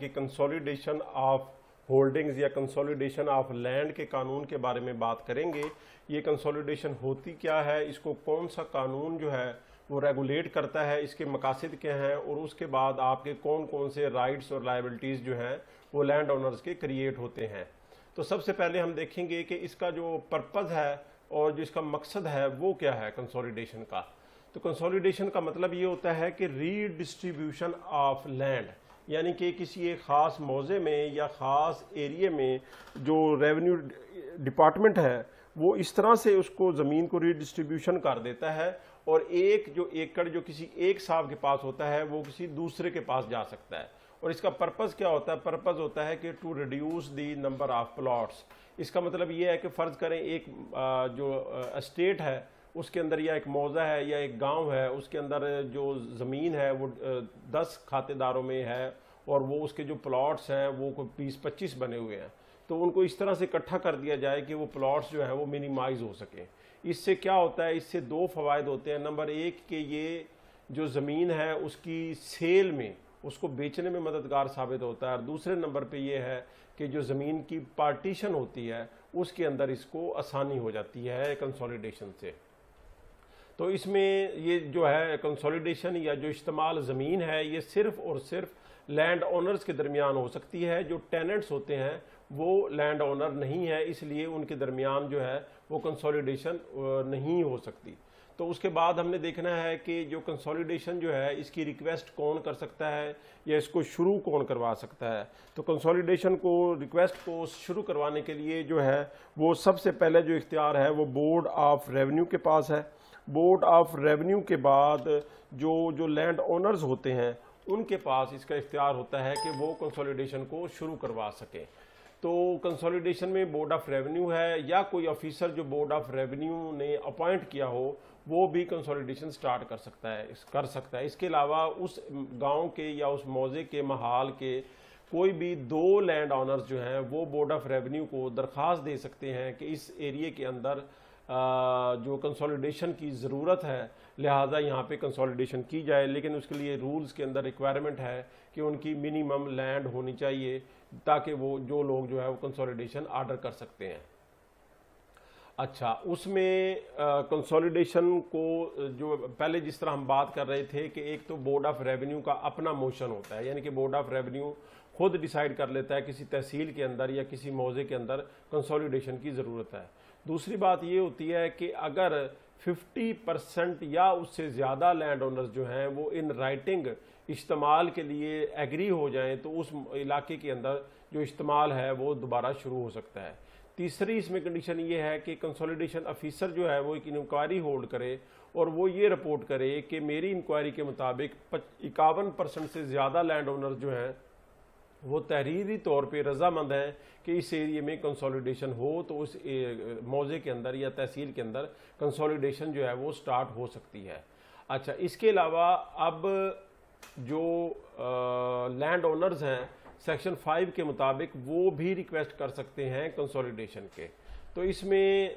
کہ consolidation of holdings یا consolidation of land کے قانون کے بارے میں بات کریں گے. یہ کنسولیڈیشن ہوتی کیا ہے, اس کو کون سا قانون جو ہے وہ ریگولیٹ کرتا ہے, اس کے مقاصد کیا ہیں, اور اس کے بعد آپ کے کون کون سے رائٹس اور لائبلٹیز جو ہیں وہ لینڈ اونرز کے کریٹ ہوتے ہیں. تو سب سے پہلے ہم دیکھیں گے کہ اس کا جو پرپز ہے اور جو اس کا مقصد ہے وہ کیا ہے کنسولیڈیشن کا. تو کنسولیڈیشن کا مطلب یہ ہوتا ہے کہ ری ڈسٹریبیوشن آف لینڈ, یعنی کہ کسی ایک خاص موضع میں یا خاص ایریے میں جو ریونیو ڈپارٹمنٹ ہے وہ اس طرح سے اس کو زمین کو ری ڈسٹریبیوشن کر دیتا ہے, اور ایک جو ایکڑ جو کسی ایک صاحب کے پاس ہوتا ہے وہ کسی دوسرے کے پاس جا سکتا ہے. اور اس کا پرپز کیا ہوتا ہے, پرپز ہوتا ہے کہ to reduce the number of plots. اس کا مطلب یہ ہے کہ فرض کریں ایک جو اسٹیٹ ہے اس کے اندر یا ایک موضع ہے یا ایک گاؤں ہے, اس کے اندر جو زمین ہے وہ 10 کھاتے داروں میں ہے اور وہ اس کے جو پلاٹس ہیں وہ کوئی 20-25 بنے ہوئے ہیں, تو ان کو اس طرح سے اکٹھا کر دیا جائے کہ وہ پلاٹس جو ہیں وہ منیمائز ہو سکیں. اس سے کیا ہوتا ہے, اس سے 2 فوائد ہوتے ہیں. نمبر 1 کہ یہ جو زمین ہے اس کی سیل میں, اس کو بیچنے میں مددگار ثابت ہوتا ہے, اور دوسرے نمبر پہ یہ ہے کہ جو زمین کی پارٹیشن ہوتی ہے اس کے اندر اس کو آسانی ہو جاتی ہے کنسولیڈیشن سے. تو اس میں یہ جو ہے کنسولیڈیشن یا جو استعمال زمین ہے یہ صرف اور صرف لینڈ اونرز کے درمیان ہو سکتی ہے. جو ٹیننٹس ہوتے ہیں وہ لینڈ اونر نہیں ہے, اس لیے ان کے درمیان جو ہے وہ کنسولیڈیشن نہیں ہو سکتی. تو اس کے بعد ہم نے دیکھنا ہے کہ جو کنسولیڈیشن جو ہے اس کی ریکویسٹ کون کر سکتا ہے یا اس کو شروع کون کروا سکتا ہے. تو کنسولیڈیشن کو ریکویسٹ کو شروع کروانے کے لیے جو ہے وہ سب سے پہلے جو اختیار ہے وہ بورڈ آف ریونیو کے پاس ہے. بورڈ آف ریونیو کے بعد جو لینڈ اونرز ہوتے ہیں ان کے پاس اس کا اختیار ہوتا ہے کہ وہ کنسولیڈیشن کو شروع کروا سکیں. تو کنسولیڈیشن میں بورڈ آف ریونیو ہے یا کوئی آفیسر جو بورڈ آف ریونیو نے اپوائنٹ کیا ہو وہ بھی کنسولیڈیشن سٹارٹ کر سکتا ہے. اس کے علاوہ اس گاؤں کے یا اس موضع کے محال کے کوئی بھی 2 لینڈ آنرز جو ہیں وہ بورڈ آف ریونیو کو درخواست دے سکتے ہیں کہ اس ایریے کے اندر جو کنسولیڈیشن کی ضرورت ہے لہٰذا یہاں پہ کنسولیڈیشن کی جائے, لیکن اس کے لیے رولز کے اندر ریکوائرمنٹ ہے کہ ان کی منیمم لینڈ ہونی چاہیے تاکہ وہ جو لوگ جو ہے وہ کنسولیڈیشن آرڈر کر سکتے ہیں. اچھا, اس میں کنسولیڈیشن کو جو پہلے جس طرح ہم بات کر رہے تھے کہ ایک تو بورڈ آف ریونیو کا اپنا موشن ہوتا ہے, یعنی کہ بورڈ آف ریونیو خود ڈیسائیڈ کر لیتا ہے کسی تحصیل کے اندر یا کسی موضع کے اندر کنسولیڈیشن کی ضرورت ہے. دوسری بات یہ ہوتی ہے کہ اگر 50% یا اس سے زیادہ لینڈ اونرز جو ہیں وہ ان رائٹنگ استعمال کے لیے ایگری ہو جائیں تو اس علاقے کے اندر جو استعمال ہے وہ دوبارہ شروع ہو سکتا ہے. تیسری اس میں کنڈیشن یہ ہے کہ کنسولیڈیشن آفیسر جو ہے وہ ایک انکوائری ہولڈ کرے اور وہ یہ رپورٹ کرے کہ میری انکوائری کے مطابق 51% سے زیادہ لینڈ اونرز جو ہیں وہ تحریری طور پہ رضامند ہیں کہ اس ایریے میں کنسولیڈیشن ہو, تو اس موضع کے اندر یا تحصیل کے اندر کنسولیڈیشن جو ہے وہ سٹارٹ ہو سکتی ہے. اچھا, اس کے علاوہ اب جو لینڈ اونرز ہیں سیکشن 5 کے مطابق وہ بھی ریکویسٹ کر سکتے ہیں کنسولیڈیشن کے. تو اس میں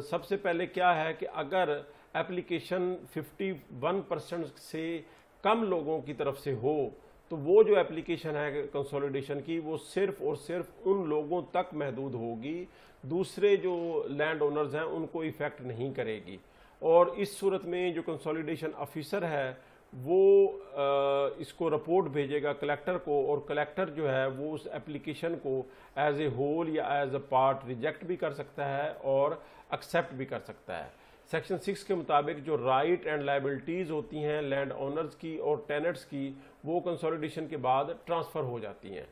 سب سے پہلے کیا ہے کہ اگر اپلیکیشن 51% سے کم لوگوں کی طرف سے ہو تو وہ جو اپلیکیشن ہے کنسولیڈیشن کی وہ صرف اور صرف ان لوگوں تک محدود ہوگی, دوسرے جو لینڈ اونرز ہیں ان کو ایفیکٹ نہیں کرے گی. اور اس صورت میں جو کنسولیڈیشن آفیسر ہے وہ اس کو رپورٹ بھیجے گا کلیکٹر کو, اور کلیکٹر جو ہے وہ اس اپلیکیشن کو ایز اے ہول یا ایز اے پارٹ ریجیکٹ بھی کر سکتا ہے اور ایکسیپٹ بھی کر سکتا ہے. سیکشن 6 کے مطابق جو رائٹ اینڈ لائبلٹیز ہوتی ہیں لینڈ اونرز کی اور ٹیننٹس کی وہ کنسولیڈیشن کے بعد ٹرانسفر ہو جاتی ہیں.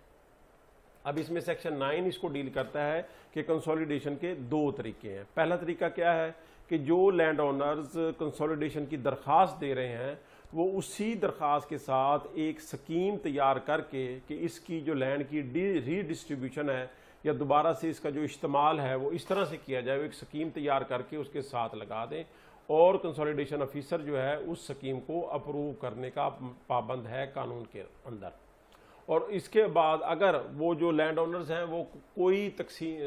اب اس میں سیکشن 9 اس کو ڈیل کرتا ہے کہ کنسولیڈیشن کے 2 طریقے ہیں. پہلا طریقہ کیا ہے کہ جو لینڈ اونرز کنسولیڈیشن کی درخواست دے رہے ہیں وہ اسی درخواست کے ساتھ ایک سکیم تیار کر کے کہ اس کی جو لینڈ کی ری ڈسٹریبیوشن ہے یا دوبارہ سے اس کا جو استعمال ہے وہ اس طرح سے کیا جائے, وہ ایک سکیم تیار کر کے اس کے ساتھ لگا دیں, اور کنسولیڈیشن آفیسر جو ہے اس سکیم کو اپروو کرنے کا پابند ہے قانون کے اندر. اور اس کے بعد اگر وہ جو لینڈ اونرز ہیں وہ کوئی تقسیم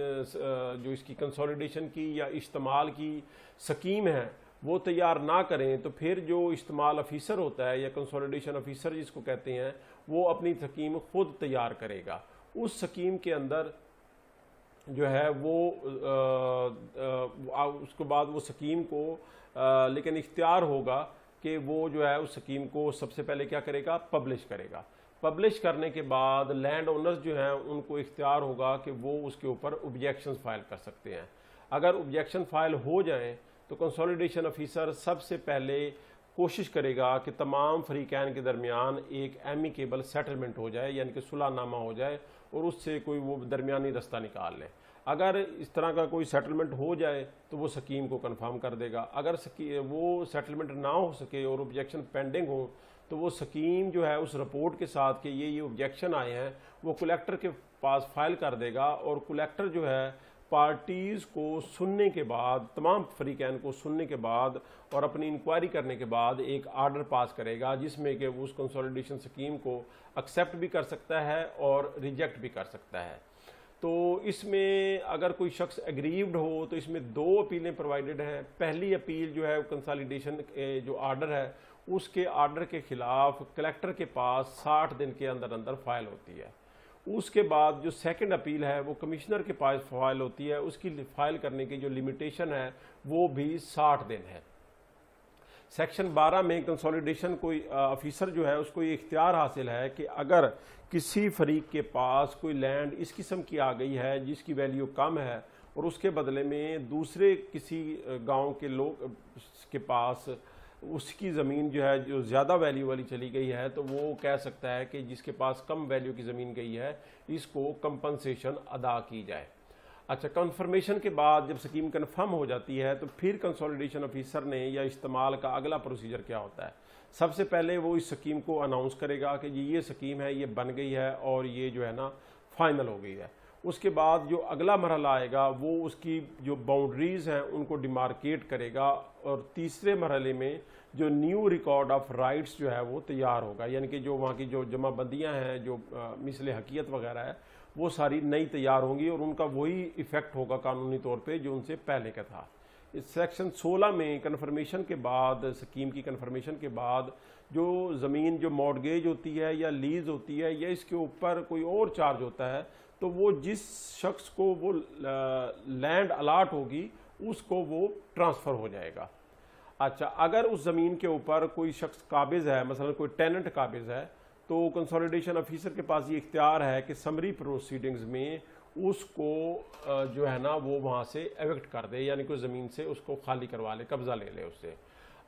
جو اس کی کنسولیڈیشن کی یا استعمال کی سکیم ہے وہ تیار نہ کریں تو پھر جو استعمال آفیسر ہوتا ہے یا کنسولیڈیشن آفیسر جس کو کہتے ہیں وہ اپنی سکیم خود تیار کرے گا. اس سکیم کے اندر جو ہے وہ اس کے بعد وہ سکیم کو لیکن اختیار ہوگا کہ وہ جو ہے اس سکیم کو سب سے پہلے کیا کرے گا, پبلش کرے گا. پبلش کرنے کے بعد لینڈ اونرز جو ہیں ان کو اختیار ہوگا کہ وہ اس کے اوپر اوبجیکشنز فائل کر سکتے ہیں. اگر اوبجیکشن فائل ہو جائیں تو کنسولیڈیشن آفیسر سب سے پہلے کوشش کرے گا کہ تمام فریقین کے درمیان ایک ایمیکیبل سیٹلمنٹ ہو جائے, یعنی کہ صلح نامہ ہو جائے اور اس سے کوئی وہ درمیانی رستہ نکال لے. اگر اس طرح کا کوئی سیٹلمنٹ ہو جائے تو وہ سکیم کو کنفرم کر دے گا. اگر وہ سیٹلمنٹ نہ ہو سکے اور اوبجیکشن پینڈنگ ہو تو وہ سکیم جو ہے اس رپورٹ کے ساتھ کہ یہ اوبجیکشن آئے ہیں وہ کلیکٹر کے پاس فائل کر دے گا, اور کلیکٹر جو ہے پارٹیز کو سننے کے بعد, تمام فریقین کو سننے کے بعد اور اپنی انکوائری کرنے کے بعد ایک آرڈر پاس کرے گا جس میں کہ وہ اس کنسولیڈیشن سکیم کو ایکسیپٹ بھی کر سکتا ہے اور ریجیکٹ بھی کر سکتا ہے. تو اس میں اگر کوئی شخص ایگریوڈ ہو تو اس میں 2 اپیلیں پرووائڈڈ ہیں. پہلی اپیل جو ہے کنسالیڈیشن جو آرڈر ہے اس کے آرڈر کے خلاف کلیکٹر کے پاس 60 دن کے اندر اندر فائل ہوتی ہے. اس کے بعد جو سیکنڈ اپیل ہے وہ کمشنر کے پاس فائل ہوتی ہے, اس کی فائل کرنے کی جو لمیٹیشن ہے وہ بھی 60 دن ہے. سیکشن 12 میں کنسولیڈیشن کوئی آفیسر جو ہے اس کو یہ اختیار حاصل ہے کہ اگر کسی فریق کے پاس کوئی لینڈ اس قسم کی آ گئی ہے جس کی ویلیو کم ہے اور اس کے بدلے میں دوسرے کسی گاؤں کے لوگ کے پاس اس کی زمین جو ہے جو زیادہ ویلیو والی چلی گئی ہے تو وہ کہہ سکتا ہے کہ جس کے پاس کم ویلیو کی زمین گئی ہے اس کو کمپنسیشن ادا کی جائے. اچھا, کنفرمیشن کے بعد جب سکیم کنفرم ہو جاتی ہے تو پھر کنسولیڈیشن آفیسر نے یا استعمال کا اگلا پروسیجر کیا ہوتا ہے. سب سے پہلے وہ اس سکیم کو اناؤنس کرے گا کہ یہ سکیم ہے, یہ بن گئی ہے اور یہ جو ہے نا فائنل ہو گئی ہے. اس کے بعد جو اگلا مرحلہ آئے گا وہ اس کی جو باؤنڈریز ہیں ان کو ڈیمارکیٹ کرے گا, اور تیسرے مرحلے میں جو نیو ریکارڈ آف رائٹس جو ہے وہ تیار ہوگا, یعنی کہ جو وہاں کی جو جمع بندیاں ہیں جو مثل حقیقت وغیرہ ہے وہ ساری نئی تیار ہوں گی اور ان کا وہی ایفیکٹ ہوگا قانونی طور پہ جو ان سے پہلے کا تھا. اس سیکشن 16 میں کنفرمیشن کے بعد, سکیم کی کنفرمیشن کے بعد جو زمین جو مورگیج ہوتی ہے یا لیز ہوتی ہے یا اس کے اوپر کوئی اور چارج ہوتا ہے تو وہ جس شخص کو وہ لینڈ الاٹ ہوگی اس کو وہ ٹرانسفر ہو جائے گا. اچھا, اگر اس زمین کے اوپر کوئی شخص قابض ہے, مثلا کوئی ٹیننٹ قابض ہے, تو کنسولیڈیشن آفیسر کے پاس یہ اختیار ہے کہ سمری پروسیڈنگز میں اس کو جو ہے نا وہ وہاں سے ایوکٹ کر دے, یعنی کہ زمین سے اس کو خالی کروا لے, قبضہ لے لے اس سے.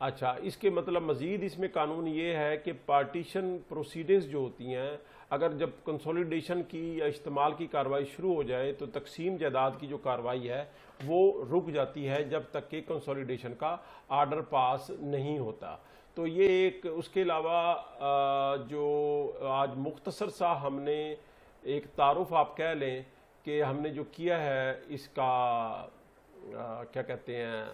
اچھا, اس کے مطلب مزید اس میں قانون یہ ہے کہ پارٹیشن پروسیڈنگز جو ہوتی ہیں اگر جب کنسولیڈیشن کی یا استعمال کی کارروائی شروع ہو جائے تو تقسیم جائیداد کی جو کارروائی ہے وہ رک جاتی ہے جب تک کہ کنسولیڈیشن کا آرڈر پاس نہیں ہوتا. تو یہ ایک, اس کے علاوہ جو آج مختصر سا ہم نے ایک تعارف آپ کہہ لیں کہ ہم نے جو کیا ہے اس کا کیا کہتے ہیں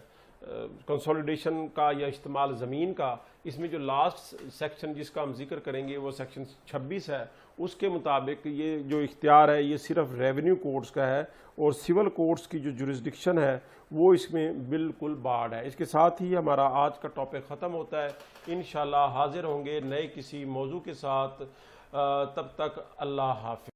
کنسولیڈیشن کا یا استعمال زمین کا, اس میں جو لاسٹ سیکشن جس کا ہم ذکر کریں گے وہ سیکشن 26 ہے. اس کے مطابق یہ جو اختیار ہے یہ صرف ریونیو کورٹس کا ہے اور سول کورٹس کی جو جورسڈکشن ہے وہ اس میں بالکل بارڈ ہے. اس کے ساتھ ہی ہمارا آج کا ٹاپک ختم ہوتا ہے. انشاءاللہ حاضر ہوں گے نئے کسی موضوع کے ساتھ. تب تک اللہ حافظ.